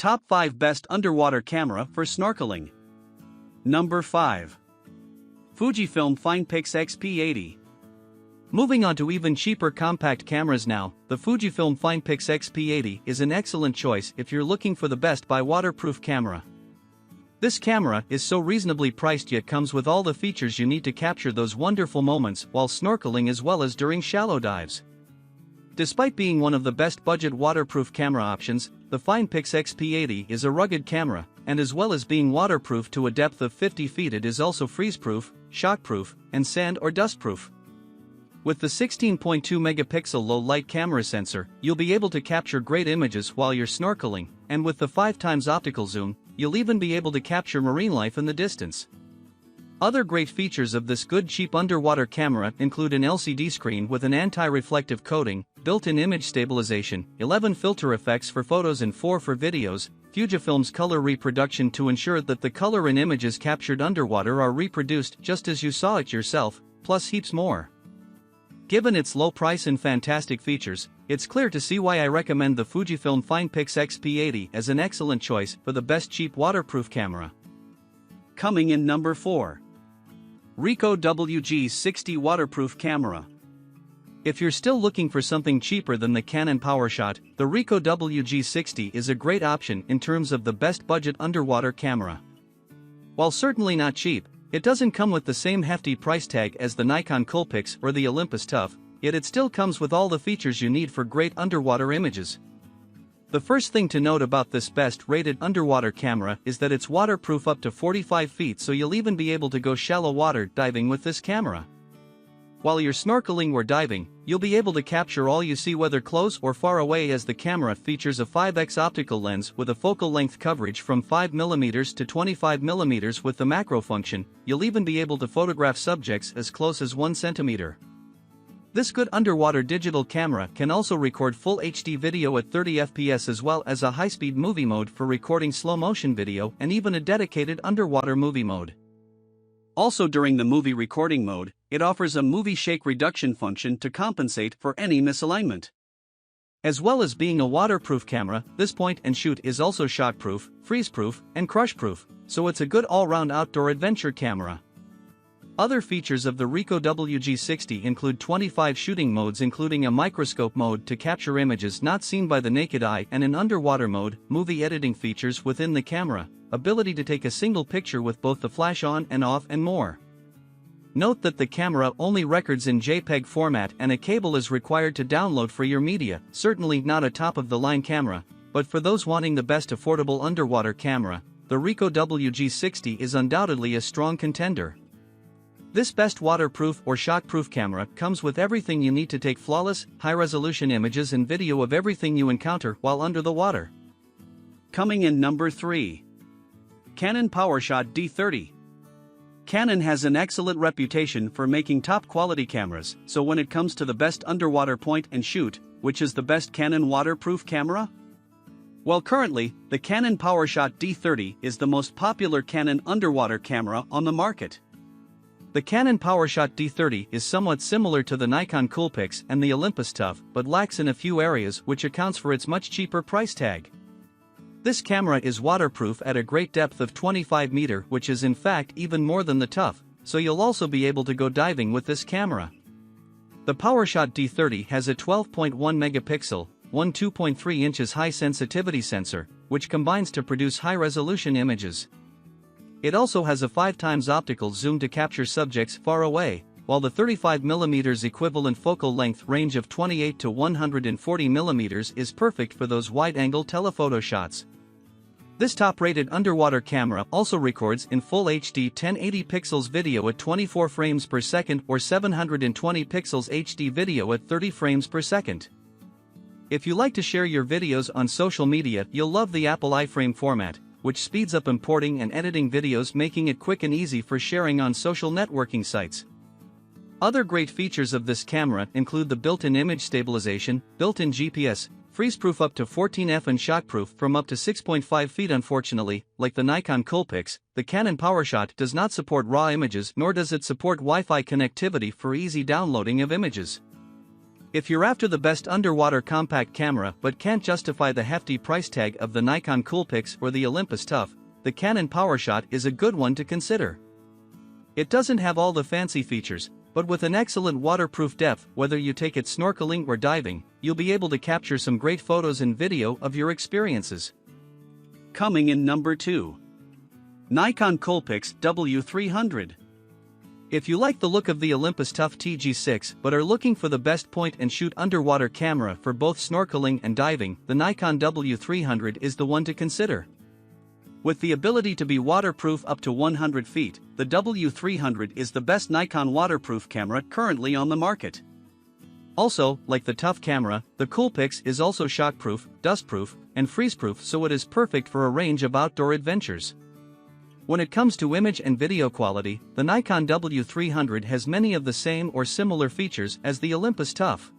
Top 5 Best Underwater Camera for Snorkeling. Number 5. Fujifilm FinePix XP80. Moving on to even cheaper compact cameras now, the Fujifilm FinePix XP80 is an excellent choice if you're looking for the best by waterproof camera. This camera is so reasonably priced yet comes with all the features you need to capture those wonderful moments while snorkeling as well as during shallow dives. Despite being one of the best budget waterproof camera options, the FinePix XP80 is a rugged camera, and as well as being waterproof to a depth of 50 feet, it is also freeze-proof, shockproof, and sand or dust-proof. With the 16.2 megapixel low-light camera sensor, you'll be able to capture great images while you're snorkeling, and with the 5x optical zoom, you'll even be able to capture marine life in the distance. Other great features of this good cheap underwater camera include an LCD screen with an anti-reflective coating, built-in image stabilization, 11 filter effects for photos and 4 for videos, Fujifilm's color reproduction to ensure that the color in images captured underwater are reproduced just as you saw it yourself, plus heaps more. Given its low price and fantastic features, it's clear to see why I recommend the Fujifilm FinePix XP80 as an excellent choice for the best cheap waterproof camera. Coming in number 4. Ricoh WG60 Waterproof Camera. If you're still looking for something cheaper than the Canon PowerShot, the Ricoh WG60 is a great option in terms of the best budget underwater camera. While certainly not cheap, it doesn't come with the same hefty price tag as the Nikon Coolpix or the Olympus TUF, yet it still comes with all the features you need for great underwater images. The first thing to note about this best-rated underwater camera is that it's waterproof up to 45 feet, so you'll even be able to go shallow water diving with this camera. While you're snorkeling or diving, you'll be able to capture all you see whether close or far away, as the camera features a 5x optical lens with a focal length coverage from 5mm to 25mm with the macro function. You'll even be able to photograph subjects as close as 1 centimeter. This good underwater digital camera can also record full HD video at 30 fps as well as a high-speed movie mode for recording slow-motion video and even a dedicated underwater movie mode. Also during the movie recording mode, it offers a movie shake reduction function to compensate for any misalignment. As well as being a waterproof camera, this point and shoot is also shockproof, freeze-proof, and crush-proof, so it's a good all-round outdoor adventure camera. Other features of the Ricoh WG60 include 25 shooting modes, including a microscope mode to capture images not seen by the naked eye and an underwater mode, movie editing features within the camera, ability to take a single picture with both the flash on and off, and more. Note that the camera only records in JPEG format and a cable is required to download for your media, certainly not a top-of-the-line camera, but for those wanting the best affordable underwater camera, the Ricoh WG60 is undoubtedly a strong contender. This best waterproof or shockproof camera comes with everything you need to take flawless, high-resolution images and video of everything you encounter while under the water. Coming in number 3. Canon PowerShot D30. Canon has an excellent reputation for making top-quality cameras, so when it comes to the best underwater point and shoot, which is the best Canon waterproof camera? Well, currently, the Canon PowerShot D30 is the most popular Canon underwater camera on the market. The Canon PowerShot D30 is somewhat similar to the Nikon Coolpix and the Olympus TUF, but lacks in a few areas, which accounts for its much cheaper price tag. This camera is waterproof at a great depth of 25 meters, which is in fact even more than the TUF, so you'll also be able to go diving with this camera. The PowerShot D30 has a 12.1 megapixel, 2.3 inches high sensitivity sensor, which combines to produce high-resolution images. It also has a 5x optical zoom to capture subjects far away, while the 35mm equivalent focal length range of 28 to 140mm is perfect for those wide-angle telephoto shots. This top-rated underwater camera also records in Full HD 1080 pixels video at 24 frames per second or 720 pixels HD video at 30 frames per second. If you like to share your videos on social media, you'll love the Apple iFrame format, which speeds up importing and editing videos, making it quick and easy for sharing on social networking sites. Other great features of this camera include the built-in image stabilization, built-in GPS, freeze-proof up to 14F and shockproof from up to 6.5 feet. Unfortunately, like the Nikon Coolpix, the Canon PowerShot does not support RAW images, nor does it support Wi-Fi connectivity for easy downloading of images. If you're after the best underwater compact camera but can't justify the hefty price tag of the Nikon Coolpix or the Olympus Tough, the Canon PowerShot is a good one to consider. It doesn't have all the fancy features, but with an excellent waterproof depth, whether you take it snorkeling or diving, you'll be able to capture some great photos and video of your experiences. Coming in number 2. Nikon Coolpix W300. If you like the look of the Olympus Tough TG6 but are looking for the best point-and-shoot underwater camera for both snorkeling and diving, the Nikon W300 is the one to consider. With the ability to be waterproof up to 100 feet, the W300 is the best Nikon waterproof camera currently on the market. Also, like the Tough camera, the Coolpix is also shockproof, dustproof, and freezeproof, so it is perfect for a range of outdoor adventures. When it comes to image and video quality, the Nikon W300 has many of the same or similar features as the Olympus Tough.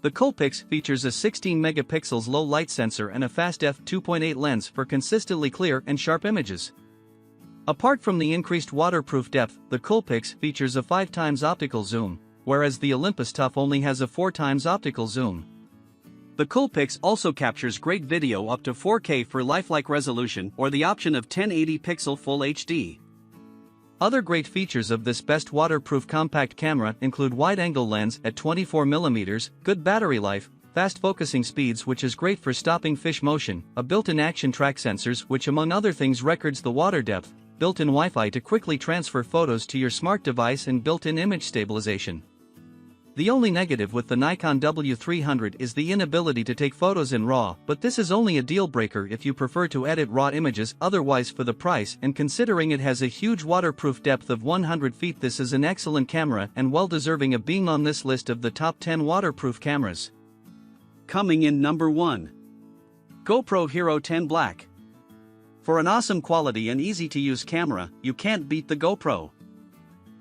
The Coolpix features a 16 megapixels low light sensor and a fast f2.8 lens for consistently clear and sharp images. Apart from the increased waterproof depth, the Coolpix features a 5x optical zoom, whereas the Olympus Tough only has a 4x optical zoom. The Coolpix also captures great video up to 4K for lifelike resolution or the option of 1080 pixel Full HD. Other great features of this best waterproof compact camera include wide-angle lens at 24mm, good battery life, fast focusing speeds which is great for stopping fish motion, a built-in action track sensors which among other things records the water depth, built-in Wi-Fi to quickly transfer photos to your smart device and built-in image stabilization. The only negative with the Nikon W300 is the inability to take photos in RAW, but this is only a deal breaker if you prefer to edit raw images. Otherwise, for the price and considering it has a huge waterproof depth of 100 feet, this is an excellent camera and well deserving of being on this list of the top 10 waterproof cameras. Coming in number 1. GoPro Hero 10 Black. For an awesome quality and easy to use camera, you can't beat the GoPro.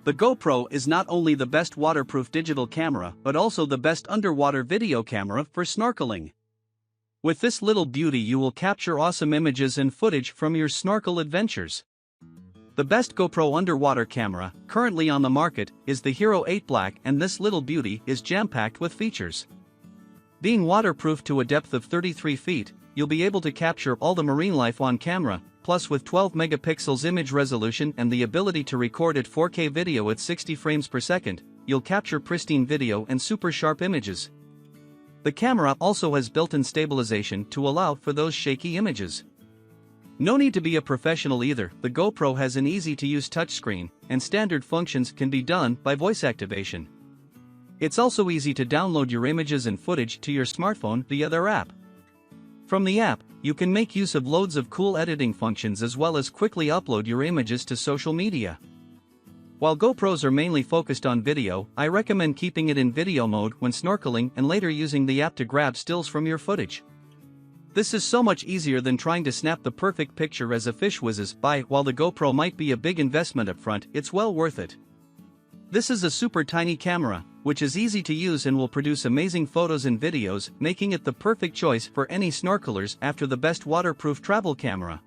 The GoPro is not only the best waterproof digital camera but also the best underwater video camera for snorkeling. With this little beauty you will capture awesome images and footage from your snorkel adventures. The best GoPro underwater camera currently on the market is the Hero 8 Black, and this little beauty is jam-packed with features. Being waterproof to a depth of 33 feet, you'll be able to capture all the marine life on camera. Plus, with 12 megapixels image resolution and the ability to record at 4K video at 60 frames per second, you'll capture pristine video and super sharp images. The camera also has built-in stabilization to allow for those shaky images. No need to be a professional either, the GoPro has an easy-to-use touchscreen, and standard functions can be done by voice activation. It's also easy to download your images and footage to your smartphone via their app. From the app, you can make use of loads of cool editing functions as well as quickly upload your images to social media. While GoPros are mainly focused on video, I recommend keeping it in video mode when snorkeling and later using the app to grab stills from your footage. This is so much easier than trying to snap the perfect picture as a fish whizzes by. While the GoPro might be a big investment up front, it's well worth it. This is a super tiny camera, which is easy to use and will produce amazing photos and videos, making it the perfect choice for any snorkelers after the best waterproof travel camera.